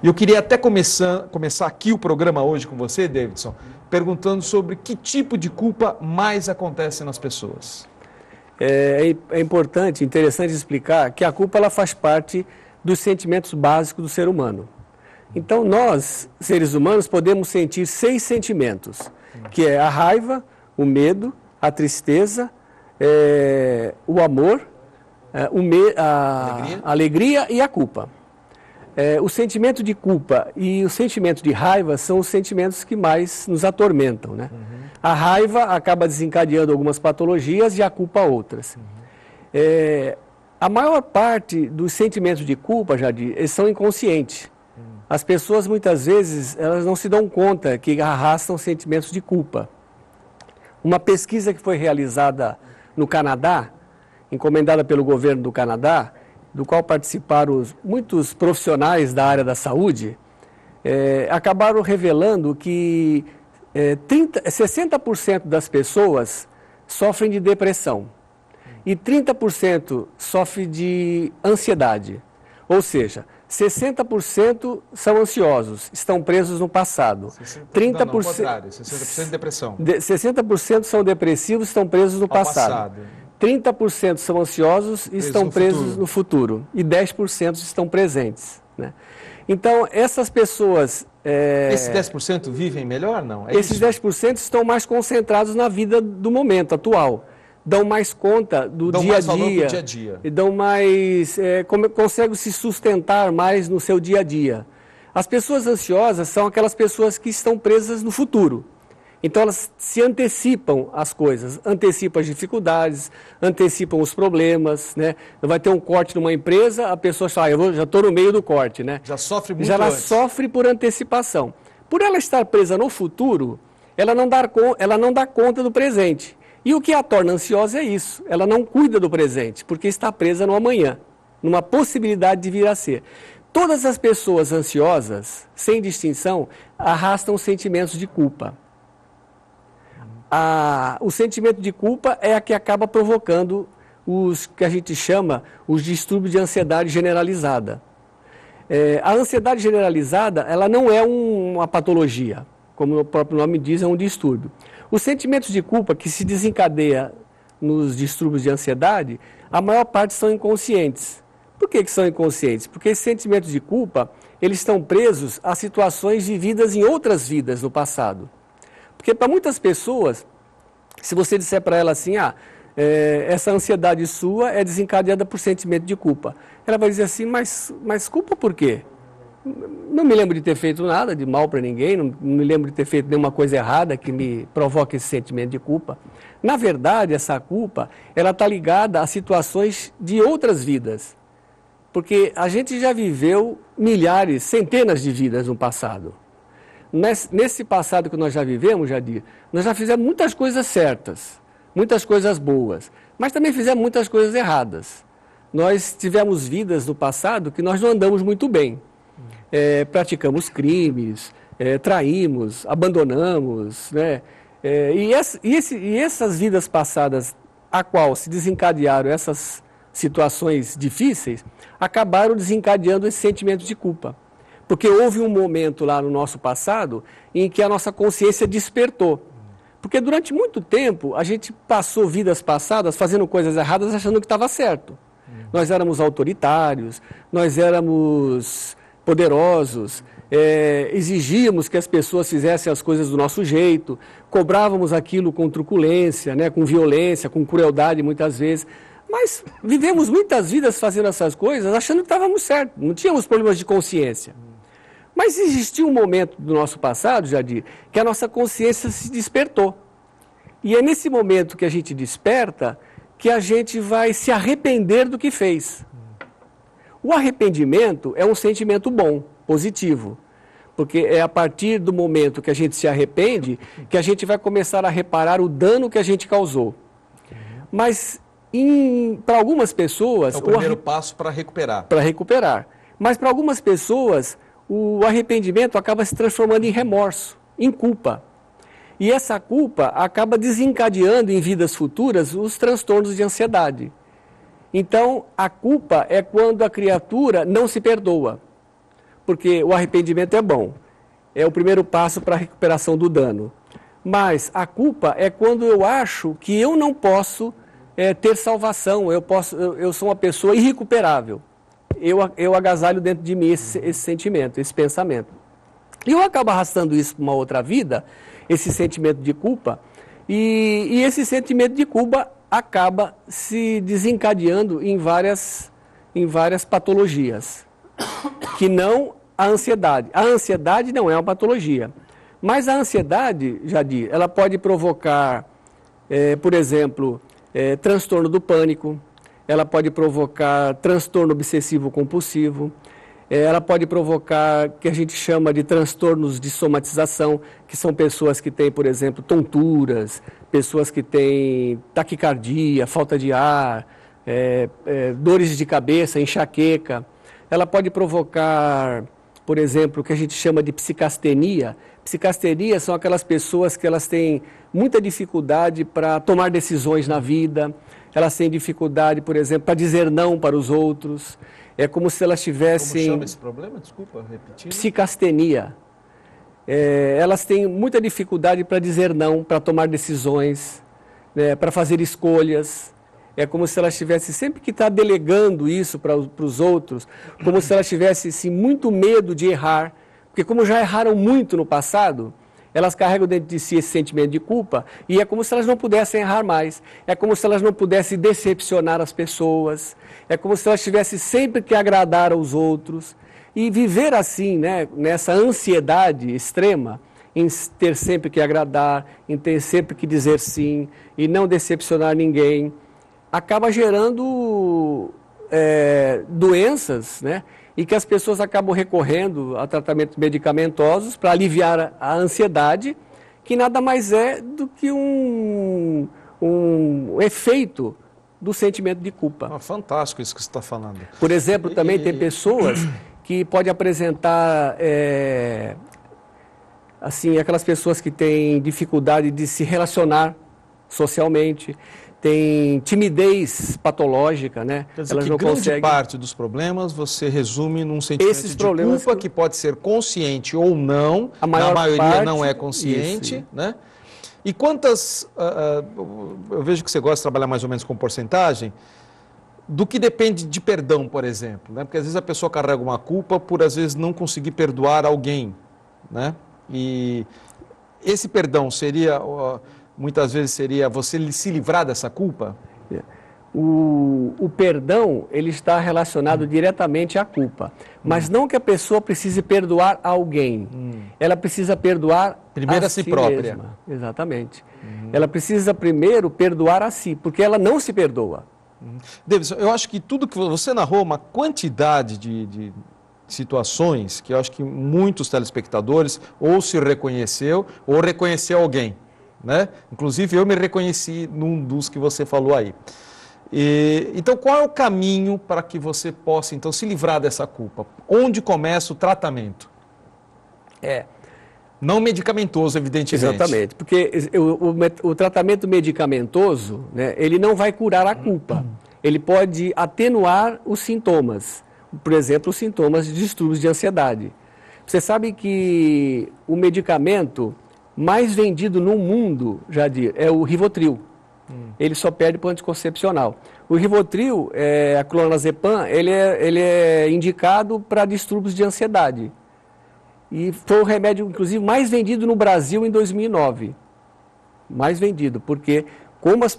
E eu queria até começar aqui o programa hoje com você, Davidson, perguntando sobre que tipo de culpa mais acontece nas pessoas. É importante, interessante explicar que a culpa ela faz parte dos sentimentos básicos do ser humano. Então, nós, seres humanos, podemos sentir 6 sentimentos, que é a raiva, o medo, a tristeza, o amor, a alegria e a culpa. O sentimento de culpa e o sentimento de raiva são os sentimentos que mais nos atormentam, né? A raiva acaba desencadeando algumas patologias e a culpa outras. A maior parte dos sentimentos de culpa, Jadir, eles são inconscientes. As pessoas, muitas vezes, elas não se dão conta que arrastam sentimentos de culpa. Uma pesquisa que foi realizada no Canadá, encomendada pelo governo do Canadá, do qual participaram muitos profissionais da área da saúde, acabaram revelando que 60% das pessoas sofrem de depressão e 30% sofrem de ansiedade. Ou seja, 60% são ansiosos, estão presos no passado. 60% depressão. 60% são depressivos, estão presos no passado. 30% são ansiosos e estão presos no futuro. E 10% estão presentes, né? Então, essas pessoas... Esses 10% vivem melhor, não? Esses 10% estão mais concentrados na vida do momento atual. Dão mais conta do dia a dia. E dão mais... conseguem se sustentar mais no seu dia a dia. As pessoas ansiosas são aquelas pessoas que estão presas no futuro. Então, elas se antecipam às coisas, antecipam as dificuldades, antecipam os problemas, né? Vai ter um corte numa empresa, a pessoa fala, eu já estou no meio do corte, né? Já sofre muito ela sofre por antecipação. Por ela estar presa no futuro, ela não dá conta do presente. E o que a torna ansiosa é isso, ela não cuida do presente, porque está presa no amanhã, numa possibilidade de vir a ser. Todas as pessoas ansiosas, sem distinção, arrastam sentimentos de culpa. O sentimento de culpa é a que acaba provocando os que a gente chama os distúrbios de ansiedade generalizada. A ansiedade generalizada, ela não é uma patologia, como o próprio nome diz, é um distúrbio. Os sentimentos de culpa que se desencadeia nos distúrbios de ansiedade, a maior parte são inconscientes. Por que são inconscientes? Porque esses sentimentos de culpa, eles estão presos a situações vividas em outras vidas no passado. Porque para muitas pessoas, se você disser para ela assim, essa ansiedade sua é desencadeada por sentimento de culpa. Ela vai dizer assim, mas culpa por quê? Não me lembro de ter feito nada de mal para ninguém, não me lembro de ter feito nenhuma coisa errada que me provoque esse sentimento de culpa. Na verdade, essa culpa, ela está ligada a situações de outras vidas. Porque a gente já viveu milhares, centenas de vidas no passado. Nesse passado que nós já vivemos, Jadir, nós já fizemos muitas coisas certas, muitas coisas boas, mas também fizemos muitas coisas erradas. Nós tivemos vidas no passado que nós não andamos muito bem. Praticamos crimes, traímos, abandonamos, né? E essas vidas passadas, a qual se desencadearam essas situações difíceis, acabaram desencadeando esse sentimento de culpa. Porque houve um momento lá no nosso passado em que a nossa consciência despertou. Porque durante muito tempo a gente passou vidas passadas fazendo coisas erradas achando que estava certo. Nós éramos autoritários, nós éramos poderosos, exigíamos que as pessoas fizessem as coisas do nosso jeito, cobrávamos aquilo com truculência, né, com violência, com crueldade muitas vezes. Mas vivemos muitas vidas fazendo essas coisas achando que estávamos certos, não tínhamos problemas de consciência. Mas existiu um momento do nosso passado, Jadir, que a nossa consciência se despertou. E é nesse momento que a gente desperta que a gente vai se arrepender do que fez. O arrependimento é um sentimento bom, positivo. Porque é a partir do momento que a gente se arrepende que a gente vai começar a reparar o dano que a gente causou. Mas para algumas pessoas... É o primeiro passo para recuperar. Para recuperar. Mas para algumas pessoas, o arrependimento acaba se transformando em remorso, em culpa. E essa culpa acaba desencadeando em vidas futuras os transtornos de ansiedade. Então, a culpa é quando a criatura não se perdoa. porque o arrependimento é bom. É o primeiro passo para a recuperação do dano. Mas a culpa é quando eu acho que eu não posso ter salvação, eu sou uma pessoa irrecuperável. Eu agasalho dentro de mim esse sentimento, esse pensamento. E eu acabo arrastando isso para uma outra vida, esse sentimento de culpa, e esse sentimento de culpa acaba se desencadeando em várias patologias, que não a ansiedade. A ansiedade não é uma patologia, mas a ansiedade, Jadir, ela pode provocar, por exemplo, transtorno do pânico, ela pode provocar transtorno obsessivo-compulsivo, ela pode provocar o que a gente chama de transtornos de somatização, que são pessoas que têm, por exemplo, tonturas, pessoas que têm taquicardia, falta de ar, dores de cabeça, enxaqueca. Ela pode provocar, por exemplo, o que a gente chama de psicastenia. Psicastenia são aquelas pessoas que elas têm muita dificuldade para tomar decisões na vida, elas têm dificuldade, por exemplo, para dizer não para os outros. É como se elas tivessem... Como chama esse problema? Desculpa, repetindo. Psicastenia. Elas têm muita dificuldade para dizer não, para tomar decisões, né, para fazer escolhas. É como se elas tivessem sempre que estar delegando isso para os outros, como se elas tivessem assim, muito medo de errar, porque como já erraram muito no passado, elas carregam dentro de si esse sentimento de culpa e é como se elas não pudessem errar mais, é como se elas não pudessem decepcionar as pessoas, é como se elas tivessem sempre que agradar aos outros. E viver assim, né, nessa ansiedade extrema, em ter sempre que agradar, em ter sempre que dizer sim e não decepcionar ninguém, acaba gerando doenças, né? E que as pessoas acabam recorrendo a tratamentos medicamentosos para aliviar a ansiedade, que nada mais é do que um efeito do sentimento de culpa. Fantástico isso que você está falando. Por exemplo, também tem pessoas que podem apresentar, assim, aquelas pessoas que têm dificuldade de se relacionar socialmente, tem timidez patológica, né? Quer dizer, elas que não grande conseguem... parte dos problemas você resume num sentimento Esses de problemas culpa que pode ser consciente ou não, A na maior maioria parte, não é consciente, isso. né? E quantas, eu vejo que você gosta de trabalhar mais ou menos com porcentagem, do que depende de perdão, por exemplo, né? Porque às vezes a pessoa carrega uma culpa por às vezes não conseguir perdoar alguém, né? E esse perdão seria... Muitas vezes seria você se livrar dessa culpa? O perdão, ele está relacionado diretamente à culpa. Mas não que a pessoa precise perdoar alguém. Ela precisa perdoar primeiro a si própria. Mesma. Exatamente. Ela precisa primeiro perdoar a si, porque ela não se perdoa. Davidson, eu acho que tudo que você narrou, uma quantidade de situações que eu acho que muitos telespectadores ou se reconheceu ou reconheceu alguém. Né? Inclusive eu me reconheci num dos que você falou aí. Então qual é o caminho para que você possa então se livrar dessa culpa? Onde começa o tratamento? Não medicamentoso, evidentemente. Exatamente, porque o tratamento medicamentoso, né, ele não vai curar a culpa. Ele pode atenuar os sintomas, por exemplo, os sintomas de distúrbios de ansiedade. Você sabe que o medicamento mais vendido no mundo, Jadir, é o Rivotril. Ele só perde para o anticoncepcional. O Rivotril, a clonazepam, ele é indicado para distúrbios de ansiedade. E foi o remédio, inclusive, mais vendido no Brasil em 2009. Mais vendido, porque como as